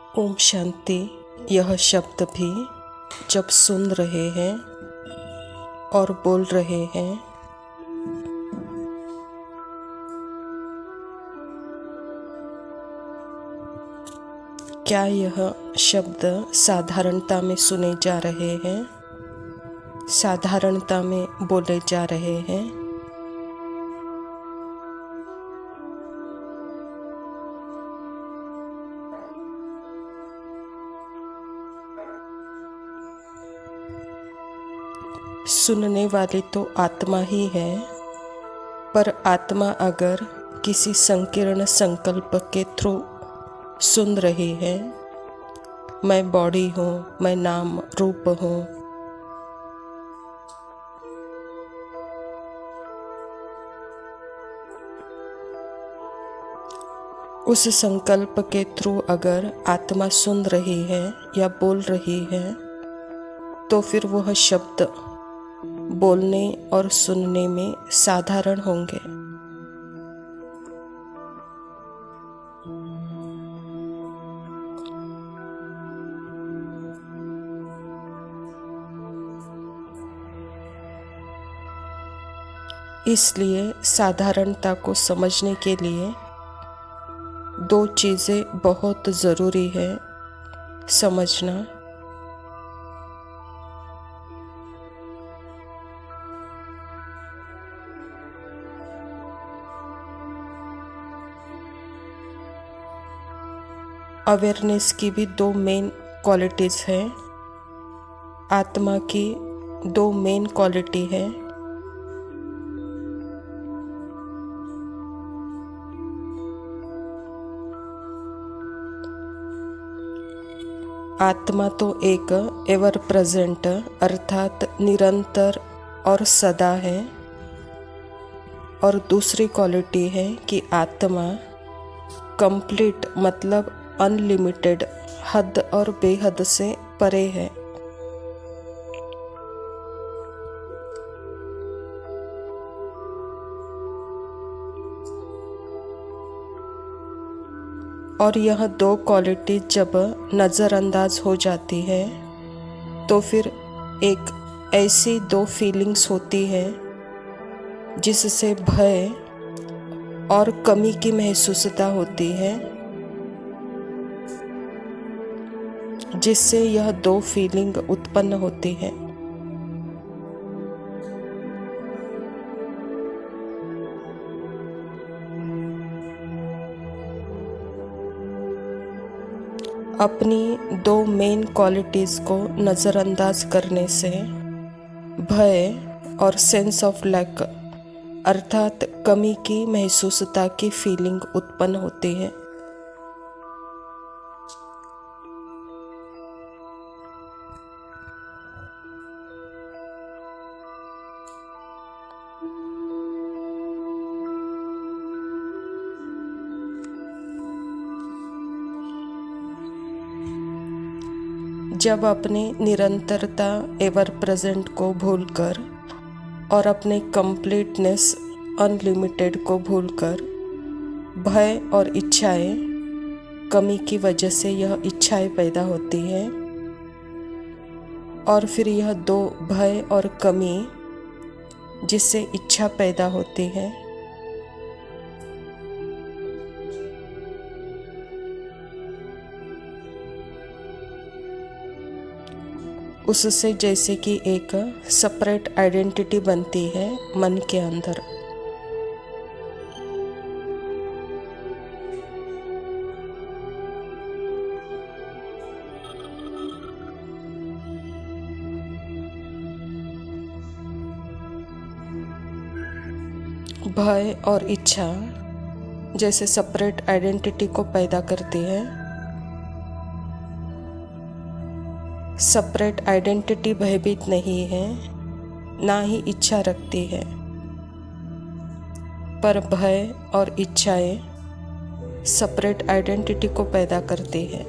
ओम शांति। यह शब्द भी जब सुन रहे हैं और बोल रहे हैं, क्या यह शब्द साधारणता में सुने जा रहे हैं, साधारणता में बोले जा रहे हैं? सुनने वाली तो आत्मा ही है, पर आत्मा अगर किसी संकीर्ण संकल्प के थ्रू सुन रही है, मैं बॉडी हूँ, मैं नाम रूप हूँ, उस संकल्प के थ्रू अगर आत्मा सुन रही है या बोल रही है, तो फिर वह शब्द बोलने और सुनने में साधारण होंगे। इसलिए साधारणता को समझने के लिए दो चीज़ें बहुत ज़रूरी है समझना। अवेयरनेस की भी दो मेन क्वालिटीज़ हैं। आत्मा की दो मेन क्वालिटी है। आत्मा तो एक एवर प्रेजेंट अर्थात निरंतर और सदा है, और दूसरी क्वालिटी है कि आत्मा कंप्लीट मतलब अनलिमिटेड, हद और बेहद से परे है। और यह दो क्वालिटी जब नज़रअंदाज हो जाती है, तो फिर एक ऐसी दो फीलिंग्स होती है जिससे भय और कमी की महसूसता होती है, जिससे यह दो फीलिंग उत्पन्न होती है। अपनी दो मेन क्वालिटीज़ को नज़रअंदाज करने से भय और सेंस ऑफ लैक अर्थात कमी की महसूसता की फीलिंग उत्पन्न होती है। जब अपने निरंतरता एवर प्रेजेंट को भूलकर और अपने कंप्लीटनेस अनलिमिटेड को भूलकर भय और इच्छाएं, कमी की वजह से यह इच्छाएं पैदा होती है, और फिर यह दो भय और कमी जिससे इच्छा पैदा होती है, उससे जैसे कि एक सेपरेट आइडेंटिटी बनती है मन के अंदर। भय और इच्छा जैसे सेपरेट आइडेंटिटी को पैदा करती है। सेपरेट आइडेंटिटी भयभीत नहीं है, ना ही इच्छा रखती है, पर भय और इच्छाएं सेपरेट आइडेंटिटी को पैदा करती है।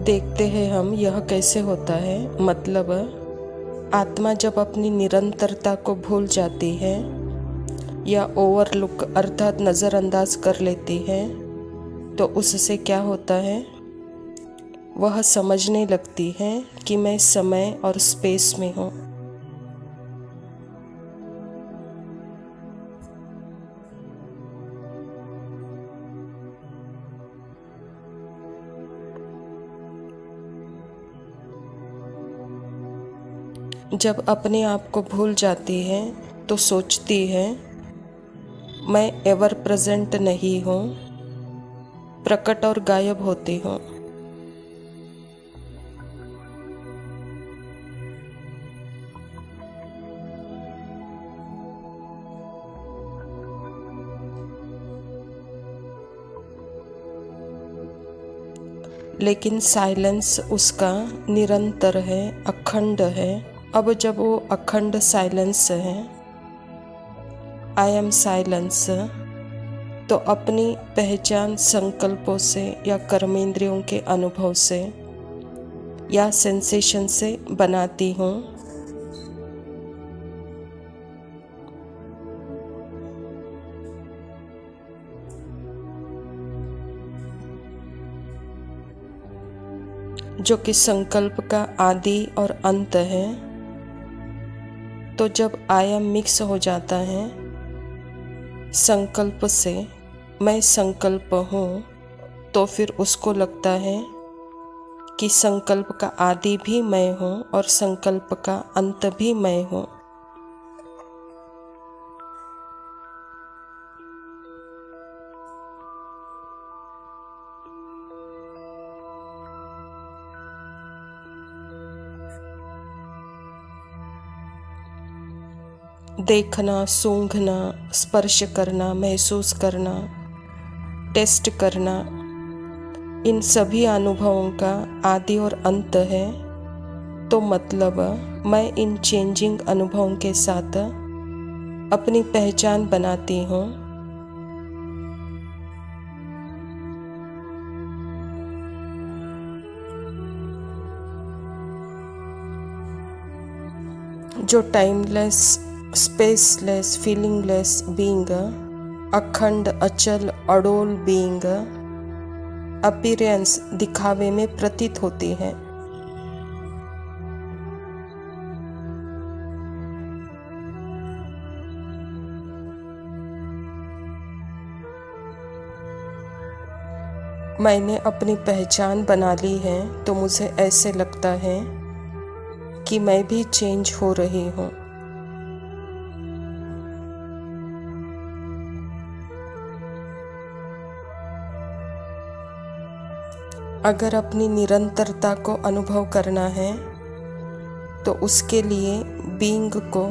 देखते हैं हम यह कैसे होता है। मतलब आत्मा जब अपनी निरंतरता को भूल जाती है या ओवरलुक अर्थात नज़रअंदाज कर लेती है तो उससे क्या होता है, वह समझने लगती है कि मैं समय और स्पेस में हूँ। जब अपने आप को भूल जाती है तो सोचती है मैं एवर प्रेजेंट नहीं हूँ, प्रकट और गायब होती हूँ। लेकिन साइलेंस उसका निरंतर है, अखंड है। अब जब वो अखंड साइलेंस है, आई एम साइलेंस, तो अपनी पहचान संकल्पों से या कर्मेंद्रियों के अनुभव से या सेंसेशन से बनाती हूँ। जो कि संकल्प का आदि और अंत है। तो जब आयाम मिक्स हो जाता है संकल्प से, मैं संकल्प हूँ, तो फिर उसको लगता है कि संकल्प का आदि भी मैं हूँ और संकल्प का अंत भी मैं हूँ। देखना, सूंघना, स्पर्श करना, महसूस करना, टेस्ट करना, इन सभी अनुभवों का आदि और अंत है। तो मतलब मैं इन चेंजिंग अनुभवों के साथ अपनी पहचान बनाती हूँ। जो टाइमलेस, स्पेसलेस, फीलिंगलेस बीइंग, अखंड, अचल, अडोल बीइंग, अपीयरेंस, दिखावे में प्रतीत होती है। मैंने अपनी पहचान बना ली है तो मुझे ऐसे लगता है कि मैं भी चेंज हो रही हूँ। अगर अपनी निरंतरता को अनुभव करना है तो उसके लिए बीइंग को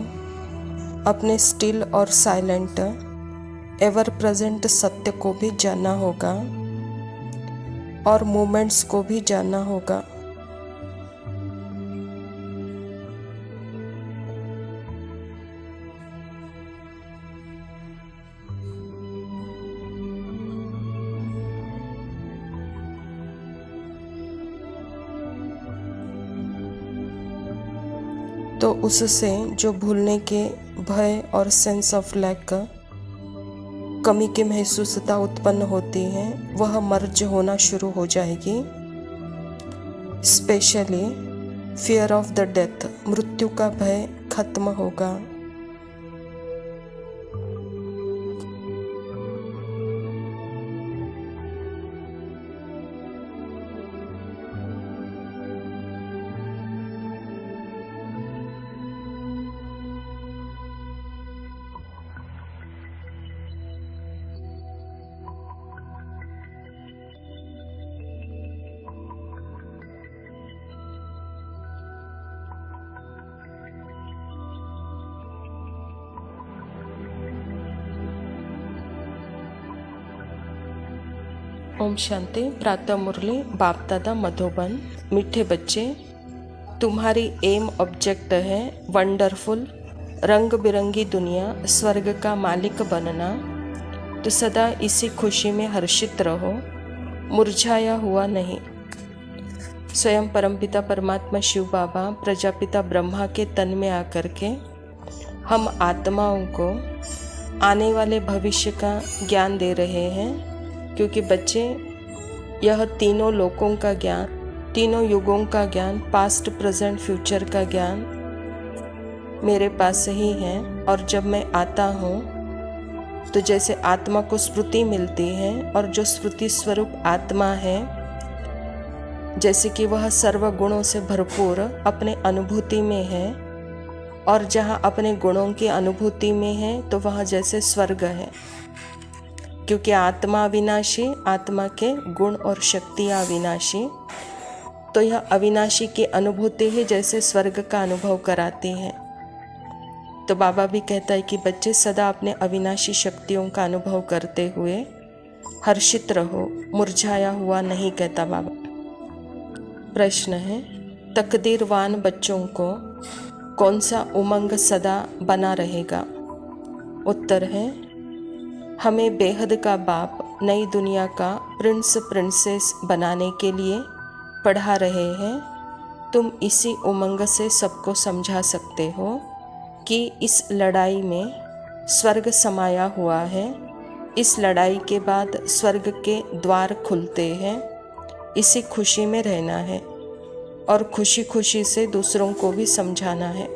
अपने स्टिल और साइलेंट एवर प्रेजेंट सत्य को भी जानना होगा और मोमेंट्स को भी जानना होगा। तो उससे जो भूलने के भय और सेंस ऑफ लैक, कमी की महसूसता उत्पन्न होती है, वह मर्ज होना शुरू हो जाएगी। Specially fear of the death, मृत्यु का भय खत्म होगा। ओम शांति। प्रातः मुरली बाप दादा मधुबन। मीठे बच्चे, तुम्हारी एम ऑब्जेक्ट है वंडरफुल, रंग बिरंगी दुनिया, स्वर्ग का मालिक बनना। तो सदा इसी खुशी में हर्षित रहो, मुरझाया हुआ नहीं। स्वयं परमपिता परमात्मा शिव बाबा प्रजापिता ब्रह्मा के तन में आकर के हम आत्माओं को आने वाले भविष्य का ज्ञान दे रहे हैं, क्योंकि बच्चे यह तीनों लोकों का ज्ञान, तीनों युगों का ज्ञान, पास्ट प्रेजेंट फ्यूचर का ज्ञान मेरे पास ही है। और जब मैं आता हूँ तो जैसे आत्मा को स्मृति मिलती है, और जो स्मृति स्वरूप आत्मा है जैसे कि वह सर्व गुणों से भरपूर अपने अनुभूति में है, और जहाँ अपने गुणों की अनुभूति में है तो वह जैसे स्वर्ग है, क्योंकि आत्मा अविनाशी, आत्मा के गुण और शक्तियाँ अविनाशी, तो यह अविनाशी की अनुभूति ही जैसे स्वर्ग का अनुभव कराती है। तो बाबा भी कहता है कि बच्चे सदा अपने अविनाशी शक्तियों का अनुभव करते हुए हर्षित रहो, मुरझाया हुआ नहीं कहता बाबा। प्रश्न है, तकदीरवान बच्चों को कौन सा उमंग सदा बना रहेगा? उत्तर है, हमें बेहद का बाप नई दुनिया का प्रिंस प्रिंसेस बनाने के लिए पढ़ा रहे हैं। तुम इसी उमंग से सबको समझा सकते हो कि इस लड़ाई में स्वर्ग समाया हुआ है, इस लड़ाई के बाद स्वर्ग के द्वार खुलते हैं। इसी खुशी में रहना है और खुशी खुशी से दूसरों को भी समझाना है।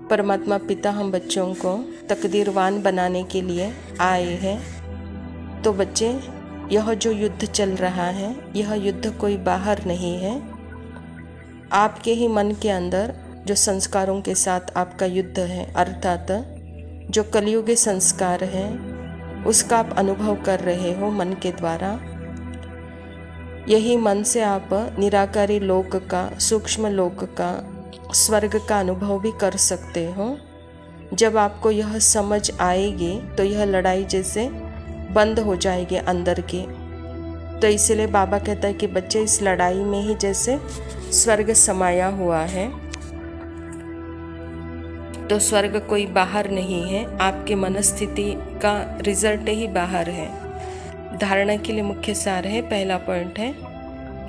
परमात्मा पिता हम बच्चों को तकदीरवान बनाने के लिए आए हैं। तो बच्चे, यह जो युद्ध चल रहा है, यह युद्ध कोई बाहर नहीं है, आपके ही मन के अंदर जो संस्कारों के साथ आपका युद्ध है, अर्थात जो कलयुगी संस्कार हैं उसका आप अनुभव कर रहे हो मन के द्वारा। यही मन से आप निराकारी लोक का, सूक्ष्म लोक का, स्वर्ग का अनुभव भी कर सकते हो। जब आपको यह समझ आएगी तो यह लड़ाई जैसे बंद हो जाएगी अंदर की। तो इसलिए बाबा कहता है कि बच्चे, इस लड़ाई में ही जैसे स्वर्ग समाया हुआ है। तो स्वर्ग कोई बाहर नहीं है, आपके मनस्थिति का रिजल्ट ही बाहर है। धारणा के लिए मुख्य सार है, पहला पॉइंट है,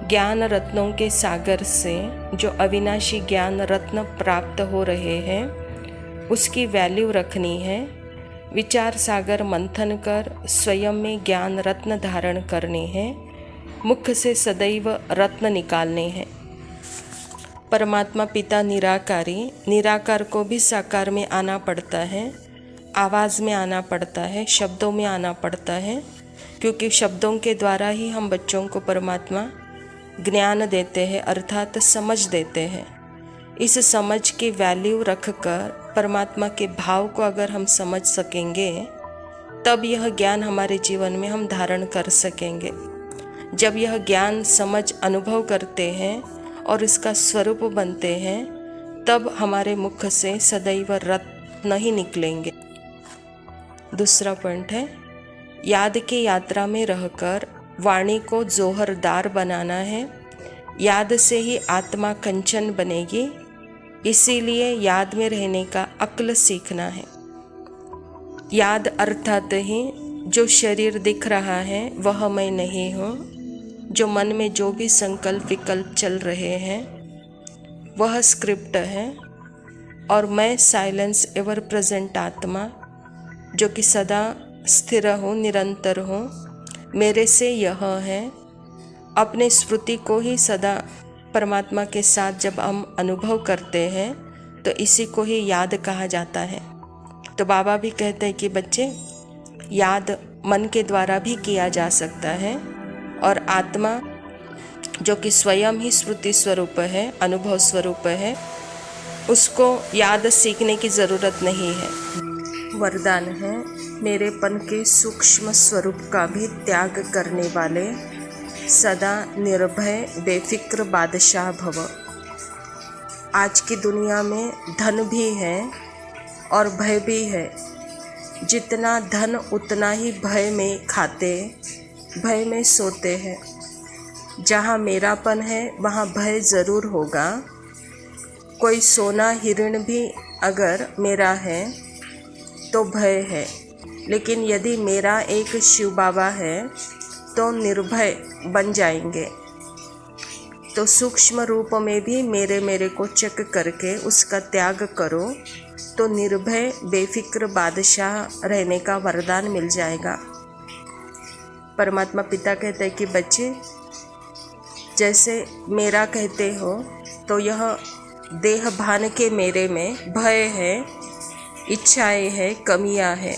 ज्ञान रत्नों के सागर से जो अविनाशी ज्ञान रत्न प्राप्त हो रहे हैं उसकी वैल्यू रखनी है। विचार सागर मंथन कर स्वयं में ज्ञान रत्न धारण करने हैं, मुख से सदैव रत्न निकालने हैं। परमात्मा पिता निराकारी, निराकार को भी साकार में आना पड़ता है, आवाज़ में आना पड़ता है, शब्दों में आना पड़ता है, क्योंकि शब्दों के द्वारा ही हम बच्चों को परमात्मा ज्ञान देते हैं, अर्थात समझ देते हैं। इस समझ की वैल्यू रखकर परमात्मा के भाव को अगर हम समझ सकेंगे तब यह ज्ञान हमारे जीवन में हम धारण कर सकेंगे। जब यह ज्ञान समझ अनुभव करते हैं और इसका स्वरूप बनते हैं तब हमारे मुख से सदैव रत्न ही निकलेंगे। दूसरा पॉइंट है, याद की यात्रा में रहकर वाणी को जोहरदार बनाना है। याद से ही आत्मा कंचन बनेगी, इसीलिए याद में रहने का अक्ल सीखना है। याद अर्थात ही जो शरीर दिख रहा है वह मैं नहीं हूँ, जो मन में जो भी संकल्प विकल्प चल रहे हैं वह स्क्रिप्ट है, और मैं साइलेंस एवर प्रेजेंट आत्मा जो कि सदा स्थिर हूँ, निरंतर हूँ, मेरे से यह है। अपने स्मृति को ही सदा परमात्मा के साथ जब हम अनुभव करते हैं तो इसी को ही याद कहा जाता है। तो बाबा भी कहते हैं कि बच्चे, याद मन के द्वारा भी किया जा सकता है, और आत्मा जो कि स्वयं ही स्मृति स्वरूप है, अनुभव स्वरूप है, उसको याद सीखने की ज़रूरत नहीं है। वरदान है, मेरेपन के सूक्ष्म स्वरूप का भी त्याग करने वाले सदा निर्भय बेफिक्र बादशाह भव। आज की दुनिया में धन भी है और भय भी है। जितना धन उतना ही भय में खाते, भय में सोते हैं। जहाँ मेरापन है वहाँ भय ज़रूर होगा। कोई सोना हिरण भी अगर मेरा है तो भय है, लेकिन यदि मेरा एक शिव बाबा है तो निर्भय बन जाएंगे। तो सूक्ष्म रूप में भी मेरे को चेक करके उसका त्याग करो तो निर्भय बेफिक्र बादशाह रहने का वरदान मिल जाएगा। परमात्मा पिता कहते हैं कि बच्चे जैसे मेरा कहते हो तो यह देह भान के मेरे में भय है, इच्छाएं है, कमियां है,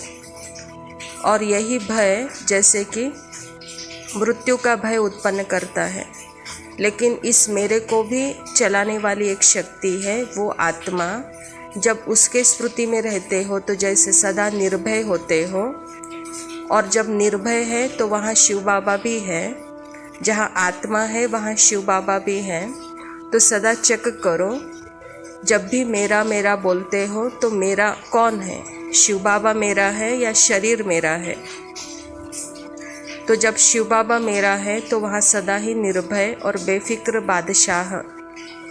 और यही भय जैसे कि मृत्यु का भय उत्पन्न करता है। लेकिन इस मेरे को भी चलाने वाली एक शक्ति है, वो आत्मा। जब उसके स्मृति में रहते हो तो जैसे सदा निर्भय होते हो, और जब निर्भय है तो वहाँ शिव बाबा भी है। जहाँ आत्मा है वहाँ शिव बाबा भी हैं। तो सदा चेक करो, जब भी मेरा मेरा बोलते हो तो मेरा कौन है, शिव बाबा मेरा है या शरीर मेरा है। तो जब शिव बाबा मेरा है तो वहाँ सदा ही निर्भय और बेफिक्र बादशाह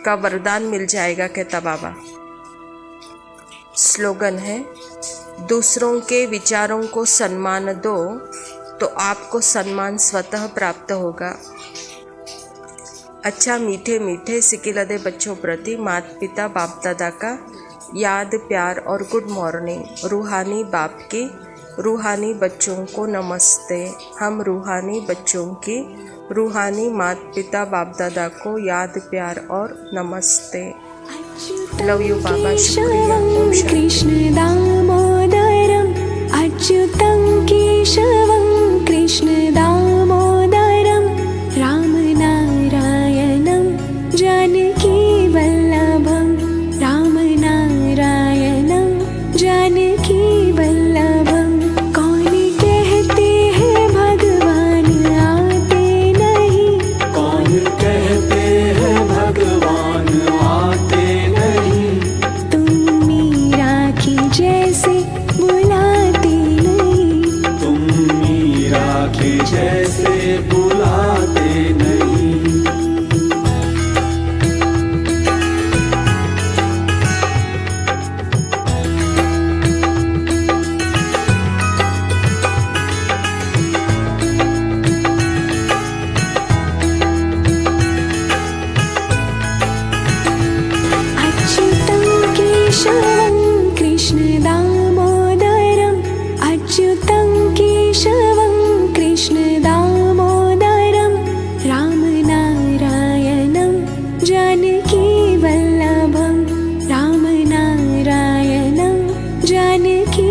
का वरदान मिल जाएगा, कहता बाबा। स्लोगन है, दूसरों के विचारों को सम्मान दो तो आपको सम्मान स्वतः प्राप्त होगा। अच्छा, मीठे मीठे सिकिलदे बच्चों प्रति माता पिता बाप दादा का याद, प्यार और गुड मॉर्निंग। रूहानी बाप की रूहानी बच्चों को नमस्ते। हम रूहानी बच्चों की रूहानी माता पिता बाप दादा को याद, प्यार और नमस्ते। लव यू बाबा, शुक्रिया। ओम शांति। कृष्ण दामोदरम अच्युतं केशवं कृष्ण दामोदरम राम नारायणं जानकी वल्लभं राम नारायणं जानकी वल्लभं। कौन कहते हैं भगवान आते नहीं, कौन कहते हैं भगवान आते नहीं, तुम मीरा की जैसे बुलाते नहीं, तुम मीरा के जैसे बुलाते नहीं। अच्युतं केशवं कृष्ण दामोदरम अच्युतं केशवं कृष्ण दामोदरम राम नारायणं जानकी वल्लभं राम नारायणं जानकी